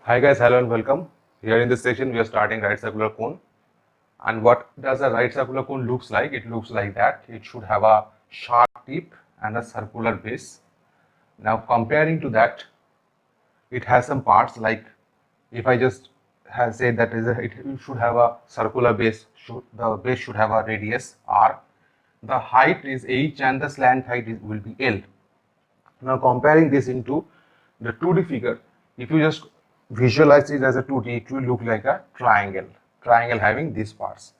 Hi guys, hello and welcome. Here in this section we are starting right circular cone. And what does a right circular cone looks like? It looks like that. It should have a sharp tip and a circular base. Now comparing to that, it has some parts like if I just have said that it should have a circular base, the base should have a radius r, the height is h and the slant height will be L. Now comparing this into the 2D figure, if you just visualize it as a 2D, it will look like a triangle having these parts.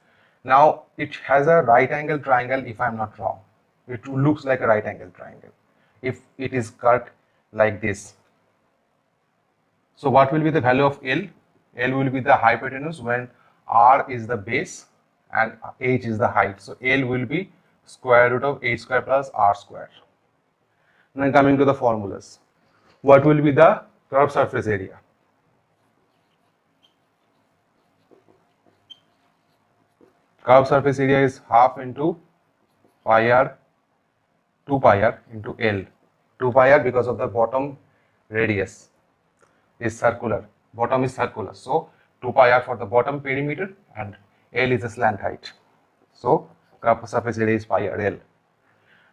Now it has a right angle triangle if I am not wrong. It looks like a right angle triangle if it is cut like this. So what will be the value of L? L will be the hypotenuse when R is the base and H is the height. So L will be square root of H square plus R square. Now coming to the formulas. What will be the curved surface area? Curved surface area is half into pi r, 2 pi r into L. 2 pi r because of the bottom radius is circular. Bottom is circular. So 2 pi r for the bottom perimeter and L is the slant height. So curved surface area is pi r L.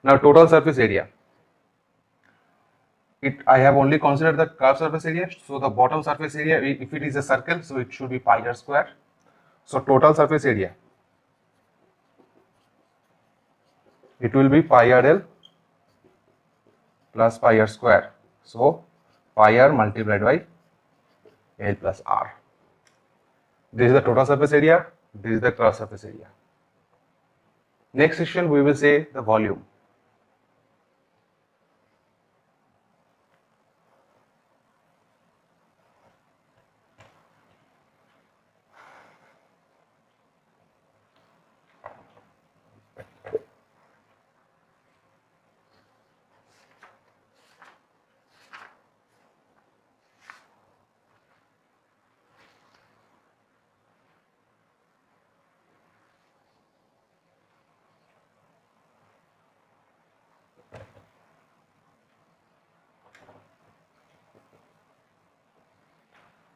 Now total surface area. I have only considered the curved surface area. So the bottom surface area, if it is a circle, so it should be pi r square. So total surface area, it will be pi r L plus pi r square. So pi r multiplied by L plus R. This is the total surface area. This is the curved surface area. Next section we will say the volume.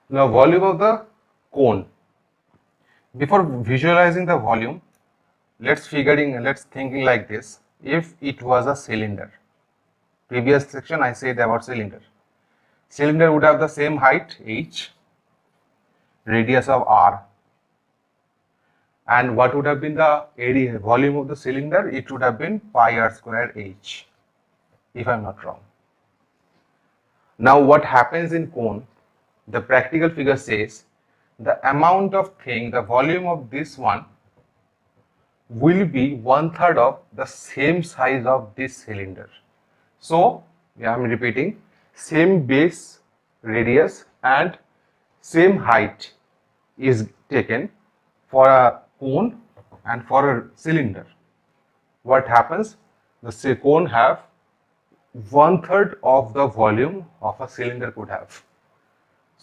Now volume of the cone. Before visualizing the volume, let's thinking like this. If it was a cylinder, previous section I said about cylinder. Cylinder would have the same height h, radius of r, and what would have been the area volume of the cylinder? It would have been pi r square h, if I am not wrong. Now what happens in cone? The practical figure says the amount of thing, the volume of this one will be 1/3 of the same size of this cylinder. So I am repeating, same base, radius and same height is taken for a cone and for a cylinder. What happens? The cone have 1/3 of the volume of a cylinder could have.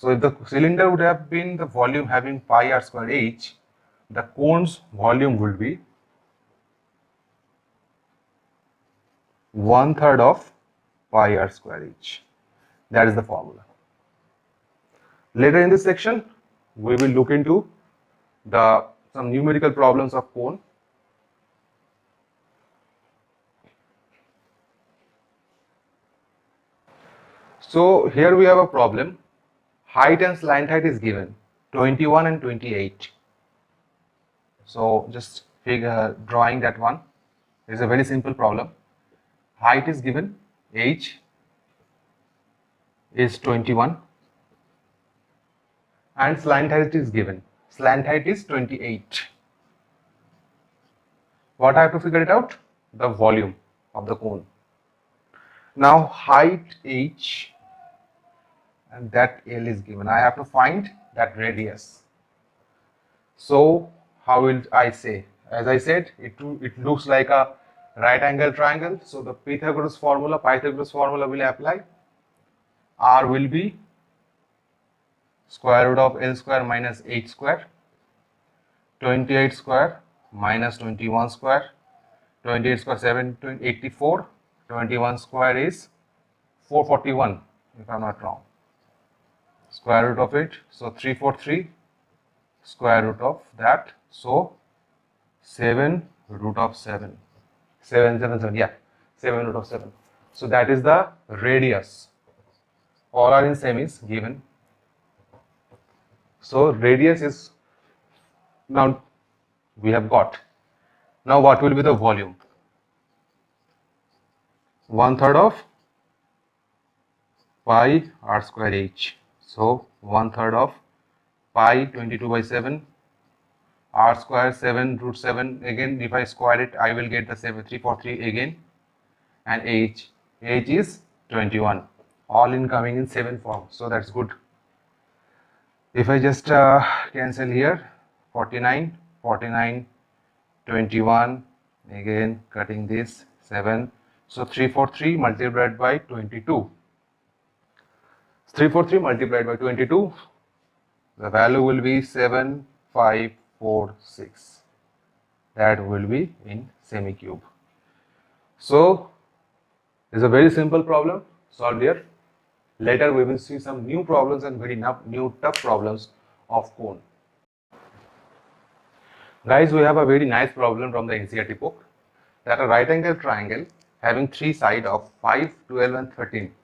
So if the cylinder would have been the volume having pi r square h, the cone's volume would be 1/3 of pi r square h. That is the formula. Later in this section, we will look into some numerical problems of cone. So here we have a problem. Height and slant height is given 21 and 28. So just drawing that one is a very simple problem. Height is given, h is 21 and slant height is given. Slant height is 28. What I have to figure it out? The volume of the cone. Now height h and that L is given. I have to find that radius. So how will I say? As I said, it looks like a right angle triangle. So the Pythagoras formula will apply. R will be square root of L square minus H square, 28 square minus 21 square, 28 square 784, 21 square is 441 if I am not wrong. square root of it, so 343 square root of that, so 7 root of 7, 7, yeah, 7 root of 7. So that is the radius. All are in semis given. So radius is, now we have got. Now what will be the volume? 1/3 of pi r square h. So 1/3 of pi 22/7 r square 7 root 7. Again, if I square it, I will get the 343 again, and h is 21. All in coming in 7 form. So that's good. If I just cancel here, 49, 49, 21, again cutting this 7. So 343 multiplied by 22. 343 multiplied by 22, the value will be 7546. That will be in semi-cube. So it's a very simple problem solved here. Later we will see some new problems and very new tough problems of cone. Guys, we have a very nice problem from the NCERT book, that a right angle triangle having three sides of 5, 12 and 13.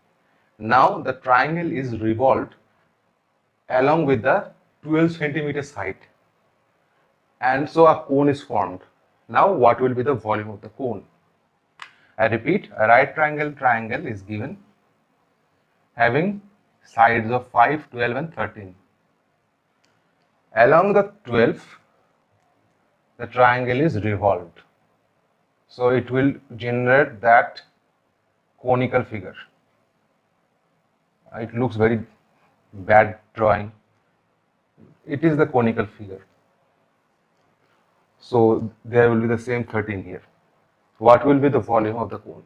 Now the triangle is revolved along with the 12 centimeter side, and so a cone is formed. Now what will be the volume of the cone? I repeat, a right triangle is given having sides of 5, 12 and 13. Along the 12, the triangle is revolved. So it will generate that conical figure. It looks very bad drawing. It is the conical figure. So there will be the same 13 here. What will be the volume of the cone?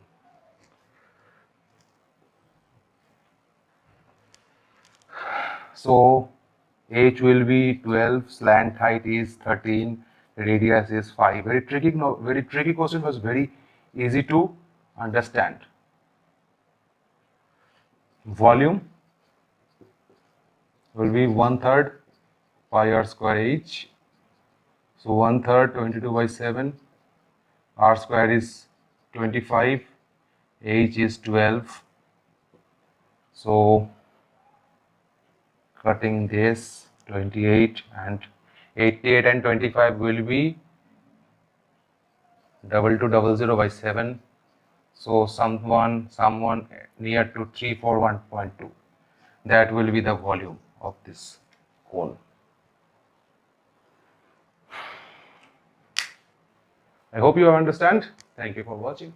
So h will be 12, slant height is 13, radius is 5. Very tricky, no, very tricky question, was very easy to understand. Volume will be 1/3 pi r square h. So 1/3 22/7, r square is 25, h is 12. So cutting this 28 and 88 and 25 will be 2200/7. So someone near to 341.2. That will be the volume of this cone. I hope you understand. Thank you for watching.